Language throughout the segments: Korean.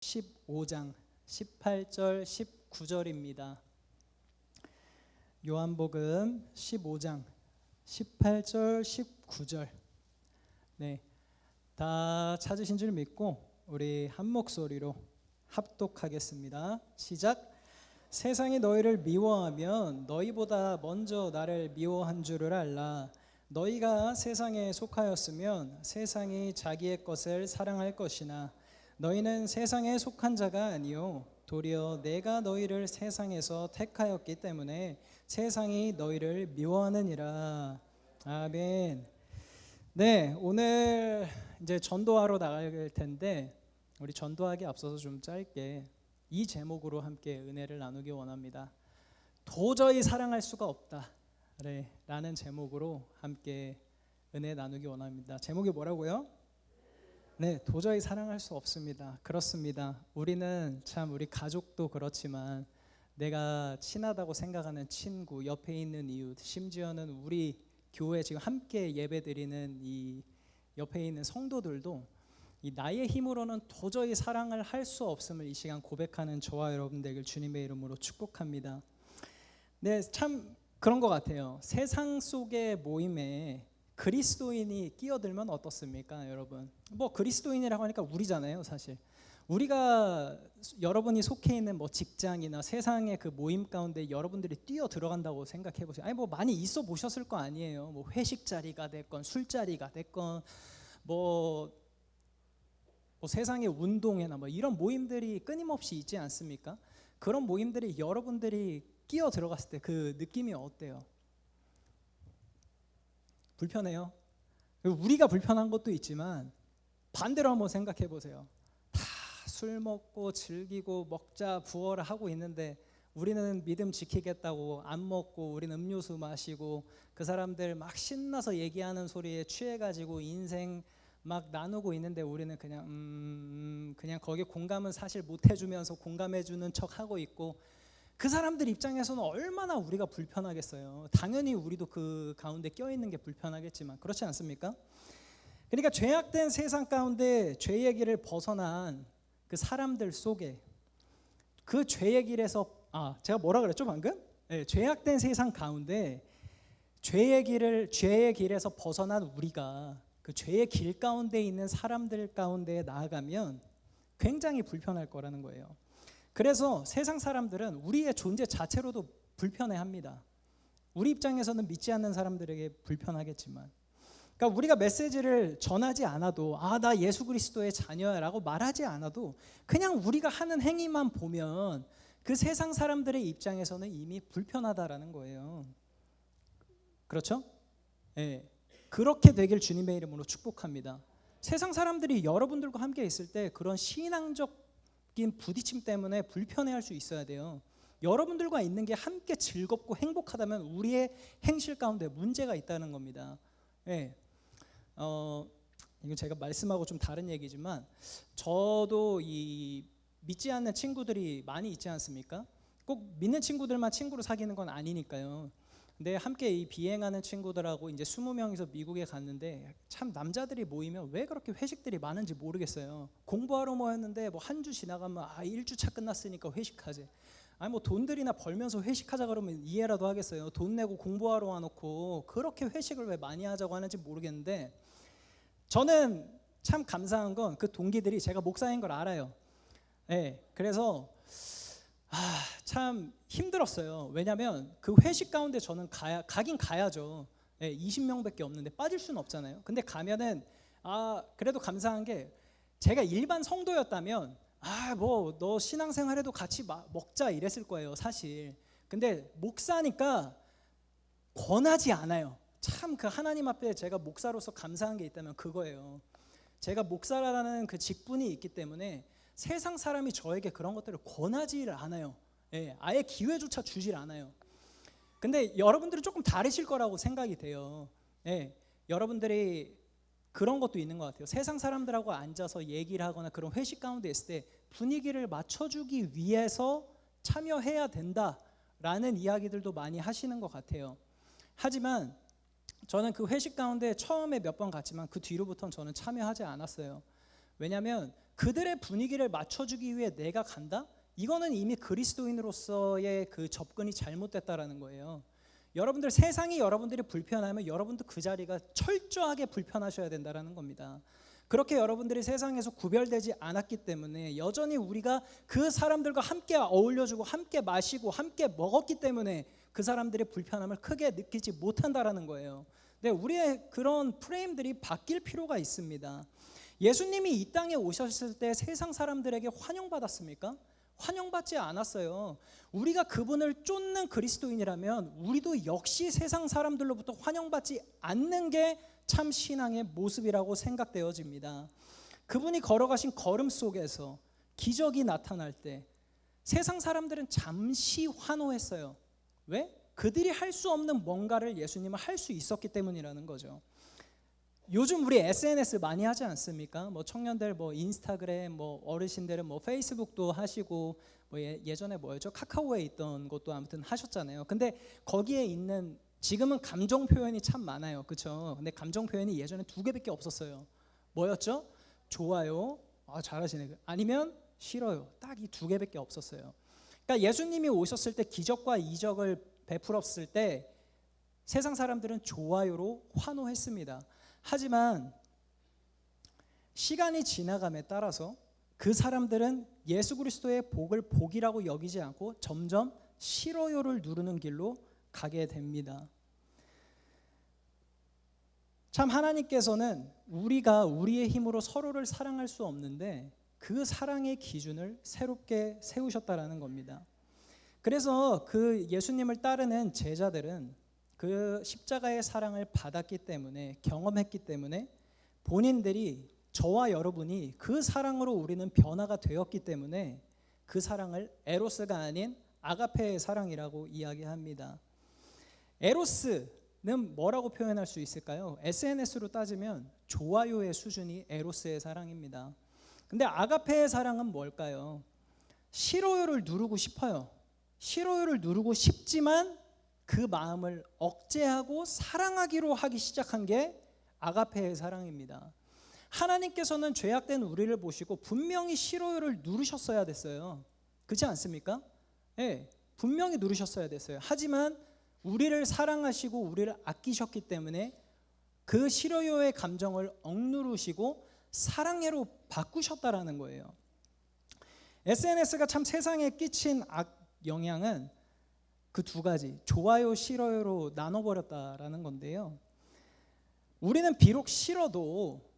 15장 18절 19절입니다. 요한복음 15장 18절 19절. 네, 다 찾으신 줄 믿고 우리 한 목소리로 합독하겠습니다. 시작. 세상이 너희를 미워하면 너희보다 먼저 나를 미워한 줄을 알라. 너희가 세상에 속하였으면 세상이 자기의 것을 사랑할 것이나 너희는 세상에 속한 자가 아니요 도리어 내가 너희를 세상에서 택하였기 때문에 세상이 너희를 미워하느니라. 아멘. 네, 오늘 이제 전도하러 나갈 텐데 우리 전도하기 앞서서 좀 짧게 이 제목으로 함께 은혜를 나누기 원합니다. 도저히 사랑할 수가 없다. 네, 라는 제목으로 함께 은혜 나누기 원합니다. 제목이 뭐라고요? 네, 도저히 사랑할 수 없습니다. 그렇습니다. 우리는 참 우리 가족도 그렇지만 내가 친하다고 생각하는 친구, 옆에 있는 이웃, 심지어는 우리 교회 지금 함께 예배드리는 이 옆에 있는 성도들도 이 나의 힘으로는 도저히 사랑을 할 수 없음을 이 시간 고백하는 저와 여러분 되길 주님의 이름으로 축복합니다. 네, 참 그런 것 같아요. 세상 속의 모임에 그리스도인이 끼어들면 어떻습니까, 여러분? 뭐 그리스도인이라고 하니까 우리잖아요, 사실. 우리가 여러분이 속해 있는 뭐 직장이나 세상의 그 모임 가운데 여러분들이 뛰어 들어간다고 생각해 보세요. 아니 뭐 많이 있어 보셨을 거 아니에요. 뭐 회식 자리가 됐건 술자리가 됐건 뭐 세상의 운동회나 뭐 이런 모임들이 끊임없이 있지 않습니까? 그런 모임들이 여러분들이 끼어 들어갔을 때 그 느낌이 어때요? 불편해요? 우리가 불편한 것도 있지만 반대로 한번 생각해 보세요. 다 술 먹고 즐기고 먹자 부어라 하고 있는데 우리는 믿음 지키겠다고 안 먹고 우리는 음료수 마시고 그 사람들 막 신나서 얘기하는 소리에 취해가지고 인생 막 나누고 있는데 우리는 그냥 거기에 공감은 사실 못 해주면서 공감해주는 척 하고 있고 그 사람들 입장에서는 얼마나 우리가 불편하겠어요. 당연히 우리도 그 가운데 껴있는 게 불편하겠지만 그렇지 않습니까? 그러니까 죄악된 세상 가운데 죄의 길을 벗어난 그 사람들 속에 그 죄의 길에서 제가 뭐라 그랬죠 방금? 네, 죄악된 세상 가운데 죄의 길에서 벗어난 우리가 그 죄의 길 가운데 있는 사람들 가운데 나아가면 굉장히 불편할 거라는 거예요. 그래서 세상 사람들은 우리의 존재 자체로도 불편해합니다. 우리 입장에서는 믿지 않는 사람들에게 불편하겠지만, 그러니까 우리가 메시지를 전하지 않아도 나 예수 그리스도의 자녀야라고 말하지 않아도 그냥 우리가 하는 행위만 보면 그 세상 사람들의 입장에서는 이미 불편하다라는 거예요. 그렇죠? 네. 그렇게 되길 주님의 이름으로 축복합니다. 세상 사람들이 여러분들과 함께 있을 때 그런 신앙적인 부딪힘 때문에 불편해할 수 있어야 돼요. 여러분들과 있는 게 함께 즐겁고 행복하다면 우리의 행실 가운데 문제가 있다는 겁니다. 네. 이건 제가 말씀하고 좀 다른 얘기지만 저도 이 믿지 않는 친구들이 많이 있지 않습니까? 꼭 믿는 친구들만 친구로 사귀는 건 아니니까요. 근데 함께 이 비행하는 친구들하고 이제 20명이서 미국에 갔는데 참 남자들이 모이면 왜 그렇게 회식들이 많은지 모르겠어요. 공부하러 모였는데 뭐 한 주 지나가면 1주차 끝났으니까 회식하지. 아니 뭐 돈들이나 벌면서 회식하자 그러면 이해라도 하겠어요. 돈 내고 공부하러 와놓고 그렇게 회식을 왜 많이 하자고 하는지 모르겠는데 저는 참 감사한 건 그 동기들이 제가 목사인 걸 알아요. 네, 그래서 참 힘들었어요. 왜냐하면 그 회식 가운데 저는 가긴 가야죠. 네, 20명밖에 없는데 빠질 수는 없잖아요. 근데 가면은 그래도 감사한 게 제가 일반 성도였다면 뭐 너 신앙생활해도 같이 먹자 이랬을 거예요 사실. 근데 목사니까 권하지 않아요. 참 그 하나님 앞에 제가 목사로서 감사한 게 있다면 그거예요. 제가 목사라는 그 직분이 있기 때문에 세상 사람이 저에게 그런 것들을 권하지를 않아요. 예, 아예 기회조차 주질 않아요. 근데 여러분들은 조금 다르실 거라고 생각이 돼요. 예, 여러분들이 그런 것도 있는 것 같아요. 세상 사람들하고 앉아서 얘기를 하거나 그런 회식 가운데 있을 때 분위기를 맞춰주기 위해서 참여해야 된다라는 이야기들도 많이 하시는 것 같아요. 하지만 저는 그 회식 가운데 처음에 몇 번 갔지만 그 뒤로부터는 저는 참여하지 않았어요. 왜냐하면 그들의 분위기를 맞춰주기 위해 내가 간다? 이거는 이미 그리스도인으로서의 그 접근이 잘못됐다라는 거예요. 여러분들, 세상이 여러분들이 불편하면 여러분도 그 자리가 철저하게 불편하셔야 된다라는 겁니다. 그렇게 여러분들이 세상에서 구별되지 않았기 때문에 여전히 우리가 그 사람들과 함께 어울려주고 함께 마시고 함께 먹었기 때문에 그 사람들의 불편함을 크게 느끼지 못한다라는 거예요. 네, 우리의 그런 프레임들이 바뀔 필요가 있습니다. 예수님이 이 땅에 오셨을 때 세상 사람들에게 환영받았습니까? 환영받지 않았어요. 우리가 그분을 쫓는 그리스도인이라면 우리도 역시 세상 사람들로부터 환영받지 않는 게 참 신앙의 모습이라고 생각되어집니다. 그분이 걸어가신 걸음 속에서 기적이 나타날 때 세상 사람들은 잠시 환호했어요. 왜? 그들이 할 수 없는 뭔가를 예수님은 할 수 있었기 때문이라는 거죠. 요즘 우리 SNS 많이 하지 않습니까? 뭐 청년들 뭐 인스타그램, 뭐 어르신들은 뭐 페이스북도 하시고 뭐 예전에 뭐였죠? 카카오에 있던 것도 아무튼 하셨잖아요. 근데 거기에 있는 지금은 감정 표현이 참 많아요. 그렇죠? 근데 감정 표현이 예전에 2개밖에 없었어요. 뭐였죠? 좋아요. 아, 잘하시네. 아니면 싫어요. 딱 이 2개밖에 없었어요. 그러니까 예수님이 오셨을 때 기적과 이적을 베풀었을 때 세상 사람들은 좋아요로 환호했습니다. 하지만 시간이 지나감에 따라서 그 사람들은 예수 그리스도의 복을 복이라고 여기지 않고 점점 싫어요를 누르는 길로 가게 됩니다. 참 하나님께서는 우리가 우리의 힘으로 서로를 사랑할 수 없는데 그 사랑의 기준을 새롭게 세우셨다라는 겁니다. 그래서 그 예수님을 따르는 제자들은 그 십자가의 사랑을 받았기 때문에, 경험했기 때문에 본인들이, 저와 여러분이 그 사랑으로 우리는 변화가 되었기 때문에 그 사랑을 에로스가 아닌 아가페의 사랑이라고 이야기합니다. 에로스는 뭐라고 표현할 수 있을까요? SNS로 따지면 좋아요의 수준이 에로스의 사랑입니다. 근데 아가페의 사랑은 뭘까요? 싫어요를 누르고 싶어요. 싫어요를 누르고 싶지만 그 마음을 억제하고 사랑하기로 하기 시작한 게 아가페의 사랑입니다. 하나님께서는 죄악된 우리를 보시고 분명히 싫어요를 누르셨어야 됐어요. 그렇지 않습니까? 네, 분명히 누르셨어야 됐어요. 하지만 우리를 사랑하시고 우리를 아끼셨기 때문에 그 싫어요의 감정을 억누르시고 사랑해로 바꾸셨다라는 거예요. SNS가 참 세상에 끼친 영향은 그 2가지, 좋아요, 싫어요로 나눠버렸다라는 건데요. 우리는 비록 싫어도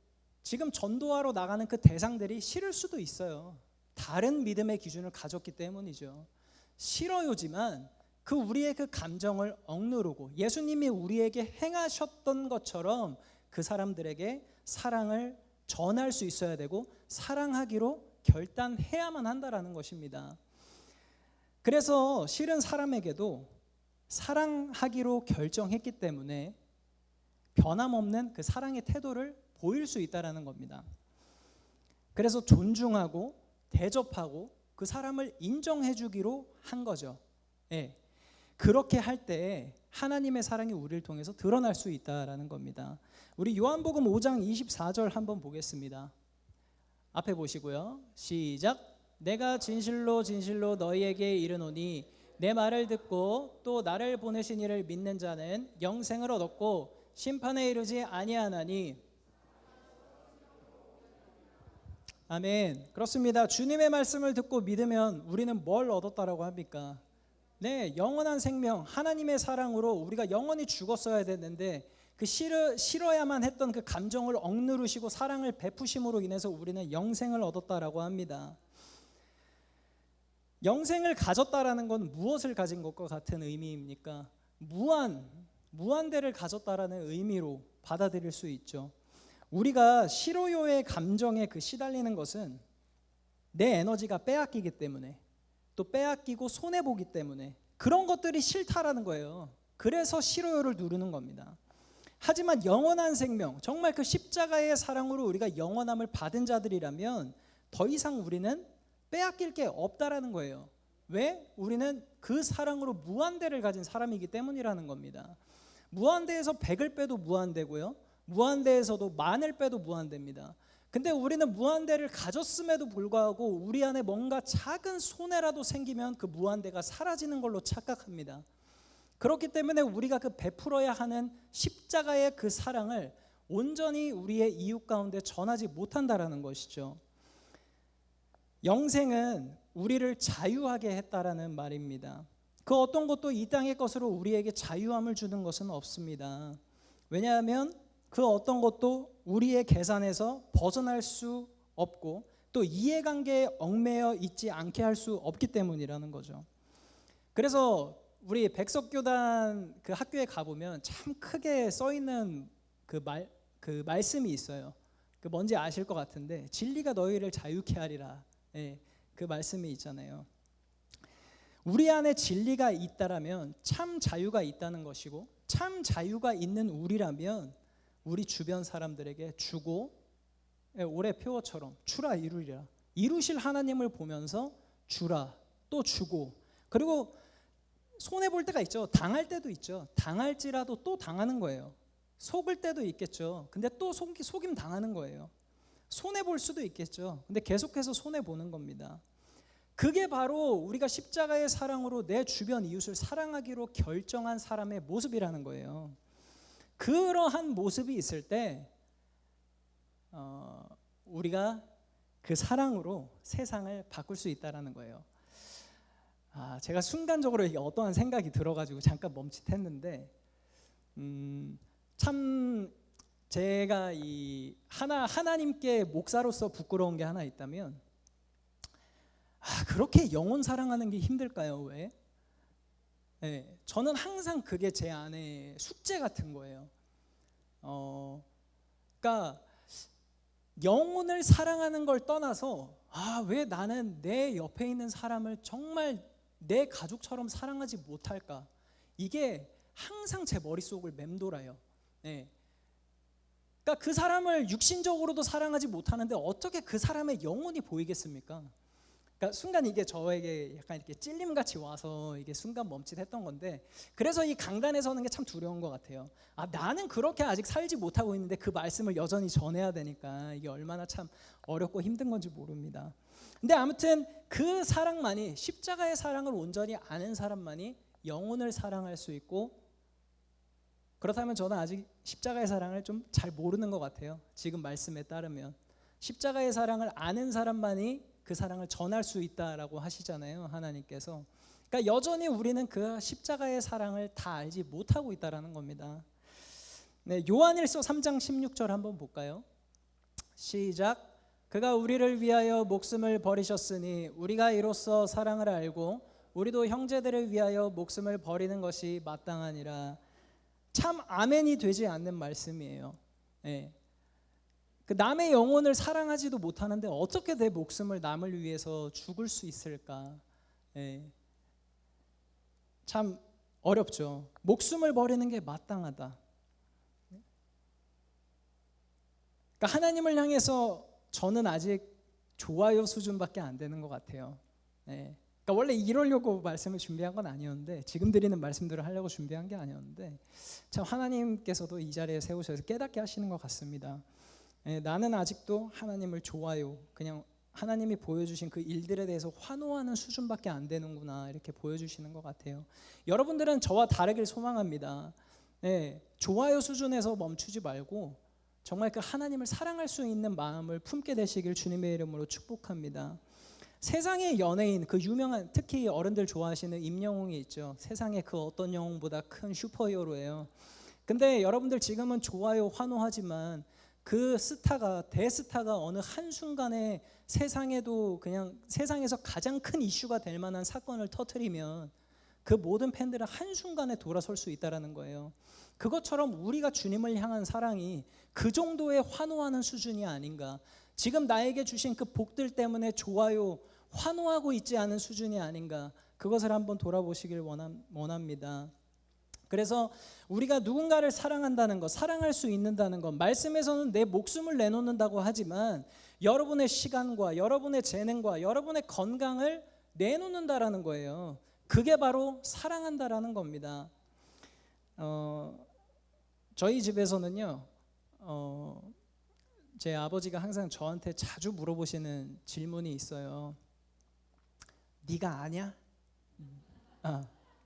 지금 전도하러 나가는 그 대상들이 싫을 수도 있어요. 다른 믿음의 기준을 가졌기 때문이죠. 싫어요지만 그 우리의 그 감정을 억누르고 예수님이 우리에게 행하셨던 것처럼 그 사람들에게 사랑을 전할 수 있어야 되고 사랑하기로 결단해야만 한다라는 것입니다. 그래서 싫은 사람에게도 사랑하기로 결정했기 때문에 변함없는 그 사랑의 태도를 보일 수 있다라는 겁니다. 그래서 존중하고 대접하고 그 사람을 인정해 주기로 한 거죠. 예. 그렇게 할 때 하나님의 사랑이 우리를 통해서 드러날 수 있다라는 겁니다. 우리 요한복음 5장 24절 한번 보겠습니다. 앞에 보시고요. 시작. 내가 진실로 진실로 너희에게 이르노니 내 말을 듣고 또 나를 보내신 이를 믿는 자는 영생을 얻었고 심판에 이르지 아니하나니. 아멘. 그렇습니다. 주님의 말씀을 듣고 믿으면 우리는 뭘 얻었다라고 합니까? 네, 영원한 생명, 하나님의 사랑으로 우리가 영원히 죽었어야 됐는데 그 싫어야만 했던 그 감정을 억누르시고 사랑을 베푸심으로 인해서 우리는 영생을 얻었다라고 합니다. 영생을 가졌다라는 건 무엇을 가진 것과 같은 의미입니까? 무한대를 가졌다라는 의미로 받아들일 수 있죠. 우리가 싫어요의 감정에 그 시달리는 것은 내 에너지가 빼앗기기 때문에, 또 빼앗기고 손해보기 때문에 그런 것들이 싫다라는 거예요. 그래서 싫어요를 누르는 겁니다. 하지만 영원한 생명, 정말 그 십자가의 사랑으로 우리가 영원함을 받은 자들이라면 더 이상 우리는 빼앗길 게 없다라는 거예요. 왜? 우리는 그 사랑으로 무한대를 가진 사람이기 때문이라는 겁니다. 무한대에서 100을 빼도 무한대고요, 무한대에서도 10,000을 빼도 무한대입니다. 근데 우리는 무한대를 가졌음에도 불구하고 우리 안에 뭔가 작은 손해라도 생기면 그 무한대가 사라지는 걸로 착각합니다. 그렇기 때문에 우리가 그 베풀어야 하는 십자가의 그 사랑을 온전히 우리의 이웃 가운데 전하지 못한다라는 것이죠. 영생은 우리를 자유하게 했다라는 말입니다. 그 어떤 것도 이 땅의 것으로 우리에게 자유함을 주는 것은 없습니다. 왜냐하면 그 어떤 것도 우리의 계산에서 벗어날 수 없고 또 이해관계에 얽매여 있지 않게 할 수 없기 때문이라는 거죠. 그래서 우리 백석교단 그 학교에 가보면 참 크게 써 있는 그 말씀이 있어요. 그 뭔지 아실 것 같은데, 진리가 너희를 자유케 하리라. 예, 그 말씀이 있잖아요. 우리 안에 진리가 있다라면 참 자유가 있다는 것이고, 참 자유가 있는 우리라면 우리 주변 사람들에게 주고, 올해 표어처럼 주라 이루리라, 이루실 하나님을 보면서 주라, 또 주고, 그리고 손해볼 때가 있죠. 당할 때도 있죠. 당할지라도 또 당하는 거예요. 속을 때도 있겠죠. 근데 또 속임 당하는 거예요. 손해볼 수도 있겠죠. 근데 계속해서 손해보는 겁니다. 그게 바로 우리가 십자가의 사랑으로 내 주변 이웃을 사랑하기로 결정한 사람의 모습이라는 거예요. 그러한 모습이 있을 때 우리가 그 사랑으로 세상을 바꿀 수 있다는 거예요. 제가 순간적으로 이게 어떠한 생각이 들어가지고 잠깐 멈칫했는데, 참 제가 이 하나님께 목사로서 부끄러운 게 하나 있다면, 그렇게 영혼 사랑하는 게 힘들까요? 왜? 네, 저는 항상 그게 제 안에 숙제 같은 거예요. 그러니까 영혼을 사랑하는 걸 떠나서 왜 나는 내 옆에 있는 사람을 정말 내 가족처럼 사랑하지 못할까? 이게 항상 제 머릿속을 맴돌아요. 네. 그러니까 그 사람을 육신적으로도 사랑하지 못하는데 어떻게 그 사람의 영혼이 보이겠습니까? 그러니까 순간 이게 저에게 약간 이렇게 찔림같이 와서 이게 순간 멈칫했던 건데, 그래서 이 강단에 서는 게 참 두려운 것 같아요. 나는 그렇게 아직 살지 못하고 있는데 그 말씀을 여전히 전해야 되니까 이게 얼마나 참 어렵고 힘든 건지 모릅니다. 근데 아무튼 그 사랑만이, 십자가의 사랑을 온전히 아는 사람만이 영혼을 사랑할 수 있고, 그렇다면 저는 아직 십자가의 사랑을 좀 잘 모르는 것 같아요. 지금 말씀에 따르면 십자가의 사랑을 아는 사람만이 그 사랑을 전할 수 있다라고 하시잖아요, 하나님께서. 그러니까 여전히 우리는 그 십자가의 사랑을 다 알지 못하고 있다라는 겁니다. 네, 요한일서 3장 16절 한번 볼까요? 시작. 그가 우리를 위하여 목숨을 버리셨으니 우리가 이로써 사랑을 알고 우리도 형제들을 위하여 목숨을 버리는 것이 마땅하니라. 참 아멘이 되지 않는 말씀이에요. 네. 그 남의 영혼을 사랑하지도 못하는데 어떻게 내 목숨을 남을 위해서 죽을 수 있을까? 네. 참 어렵죠. 목숨을 버리는 게 마땅하다. 그러니까 하나님을 향해서 저는 아직 좋아요 수준밖에 안 되는 것 같아요. 네. 그러니까 원래 이러려고 말씀을 준비한 건 아니었는데, 지금 드리는 말씀들을 하려고 준비한 게 아니었는데, 참 하나님께서도 이 자리에 세우셔서 깨닫게 하시는 것 같습니다. 네, 나는 아직도 하나님을 좋아요, 그냥 하나님이 보여주신 그 일들에 대해서 환호하는 수준밖에 안 되는구나, 이렇게 보여주시는 것 같아요. 여러분들은 저와 다르길 소망합니다. 네, 좋아요 수준에서 멈추지 말고 정말 그 하나님을 사랑할 수 있는 마음을 품게 되시길 주님의 이름으로 축복합니다. 세상의 연예인, 그 유명한, 특히 어른들 좋아하시는 임영웅이 있죠. 세상의 그 어떤 영웅보다 큰 슈퍼히어로예요. 근데 여러분들 지금은 좋아요, 환호하지만 그 스타가, 대스타가 어느 한순간에 세상에도 그냥 세상에서 가장 큰 이슈가 될 만한 사건을 터뜨리면 그 모든 팬들은 한순간에 돌아설 수 있다는 거예요. 그것처럼 우리가 주님을 향한 사랑이 그 정도의 환호하는 수준이 아닌가. 지금 나에게 주신 그 복들 때문에 좋아요, 환호하고 있지 않은 수준이 아닌가. 그것을 한번 돌아보시길 원합니다. 그래서 우리가 누군가를 사랑한다는 것, 사랑할 수 있는다는 것, 말씀에서는 내 목숨을 내놓는다고 하지만 여러분의 시간과 여러분의 재능과 여러분의 건강을 내놓는다라는 거예요. 그게 바로 사랑한다라는 겁니다. 저희 집에서는요, 제 아버지가 항상 저한테 자주 물어보시는 질문이 있어요. 네가 아냐?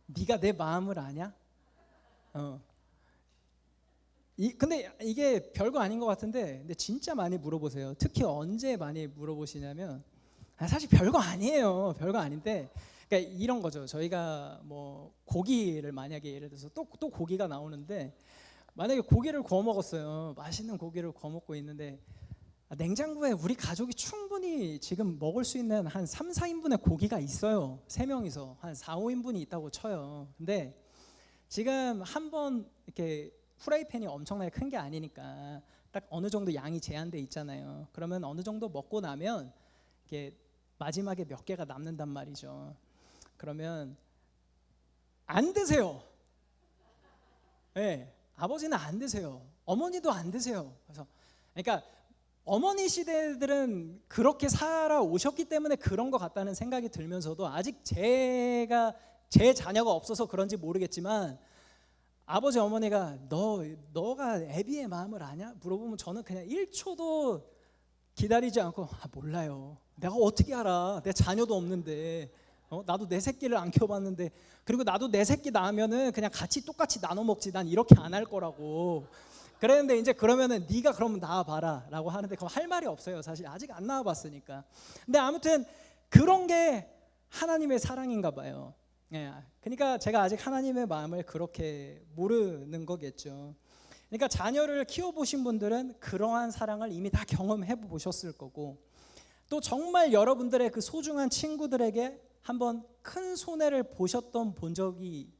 네가 내 마음을 아냐? 근데 이게 별거 아닌 것 같은데, 근데 진짜 많이 물어보세요. 특히 언제 많이 물어보시냐면, 사실 별거 아니에요. 별거 아닌데, 그러니까 이런 거죠. 저희가 뭐 고기를 만약에 예를 들어서 또 고기가 나오는데, 만약에 고기를 구워 먹었어요. 맛있는 고기를 구워 먹고 있는데 냉장고에 우리 가족이 충분히 지금 먹을 수 있는 한 3, 4인분의 고기가 있어요. 3명이서 한 4, 5인분이 있다고 쳐요. 근데 지금 한번 이렇게 프라이팬이 엄청나게 큰 게 아니니까 딱 어느 정도 양이 제한돼 있잖아요. 그러면 어느 정도 먹고 나면 이게 마지막에 몇 개가 남는단 말이죠. 그러면 안 드세요. 네, 아버지는 안 드세요. 어머니도 안 드세요. 그래서 그러니까 어머니 시대들은 그렇게 살아오셨기 때문에 그런 것 같다는 생각이 들면서도 아직 제 자녀가 없어서 그런지 모르겠지만 아버지 어머니가 너가 애비의 마음을 아냐? 물어보면 저는 그냥 1초도 기다리지 않고 몰라요. 내가 어떻게 알아? 내 자녀도 없는데 나도 내 새끼를 안 키워봤는데 그리고 나도 내 새끼 낳으면은 그냥 같이 똑같이 나눠 먹지 난 이렇게 안 할 거라고 그랬는데 이제 그러면은 네가 그러면 낳아봐라 라고 하는데 그럼 할 말이 없어요. 사실 아직 안 낳아봤으니까. 근데 아무튼 그런 게 하나님의 사랑인가 봐요. 예, 그러니까 제가 아직 하나님의 마음을 그렇게 모르는 거겠죠. 그러니까 자녀를 키워보신 분들은 그러한 사랑을 이미 다 경험해 보셨을 거고 또 정말 여러분들의 그 소중한 친구들에게 한번 큰 손해를 본 적이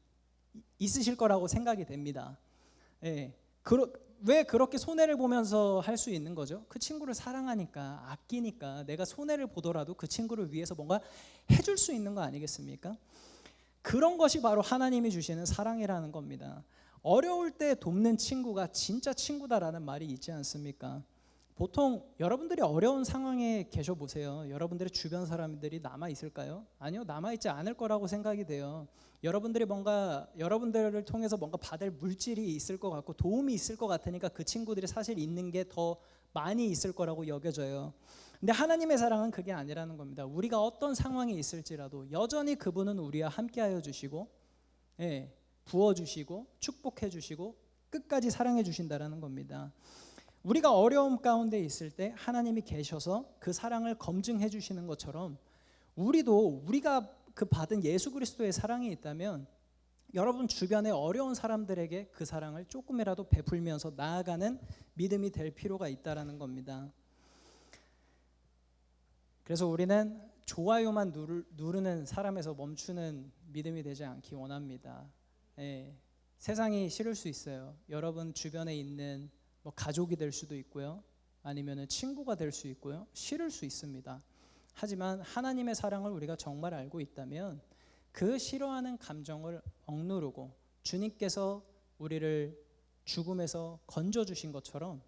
있으실 거라고 생각이 됩니다. 예, 왜 그렇게 손해를 보면서 할 수 있는 거죠? 그 친구를 사랑하니까, 아끼니까 내가 손해를 보더라도 그 친구를 위해서 뭔가 해줄 수 있는 거 아니겠습니까? 그런 것이 바로 하나님이 주시는 사랑이라는 겁니다. 어려울 때 돕는 친구가 진짜 친구다라는 말이 있지 않습니까? 보통 여러분들이 어려운 상황에 계셔 보세요. 여러분들의 주변 사람들이 남아 있을까요? 아니요, 남아 있지 않을 거라고 생각이 돼요. 여러분들이 뭔가 여러분들을 통해서 뭔가 받을 물질이 있을 것 같고 도움이 있을 것 같으니까 그 친구들이 사실 있는 게 더 많이 있을 거라고 여겨져요. 근데 하나님의 사랑은 그게 아니라는 겁니다. 우리가 어떤 상황에 있을지라도 여전히 그분은 우리와 함께하여 주시고, 부어주시고 축복해 주시고 끝까지 사랑해 주신다라는 겁니다. 우리가 어려움 가운데 있을 때 하나님이 계셔서 그 사랑을 검증해 주시는 것처럼 우리가 그 받은 예수 그리스도의 사랑이 있다면 여러분 주변의 어려운 사람들에게 그 사랑을 조금이라도 베풀면서 나아가는 믿음이 될 필요가 있다라는 겁니다. 그래서 우리는 좋아요만 누르는 사람에서 멈추는 믿음이 되지 않기 원합니다. 세상이 싫을 수 있어요. 여러분 주변에 있는 뭐 가족이 될 수도 있고요, 아니면은 친구가 될 수 있고요, 싫을 수 있습니다. 하지만 하나님의 사랑을 우리가 정말 알고 있다면 그 싫어하는 감정을 억누르고 주님께서 우리를 죽음에서 건져주신 것처럼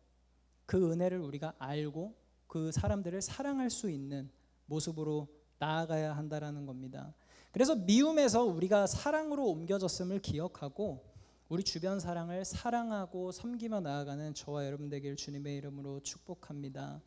그 은혜를 우리가 알고 그 사람들을 사랑할 수 있는 모습으로 나아가야 한다라는 겁니다. 그래서 미움에서 우리가 사랑으로 옮겨졌음을 기억하고 우리 주변 사랑을 사랑하고 섬기며 나아가는 저와 여러분 되길 주님의 이름으로 축복합니다.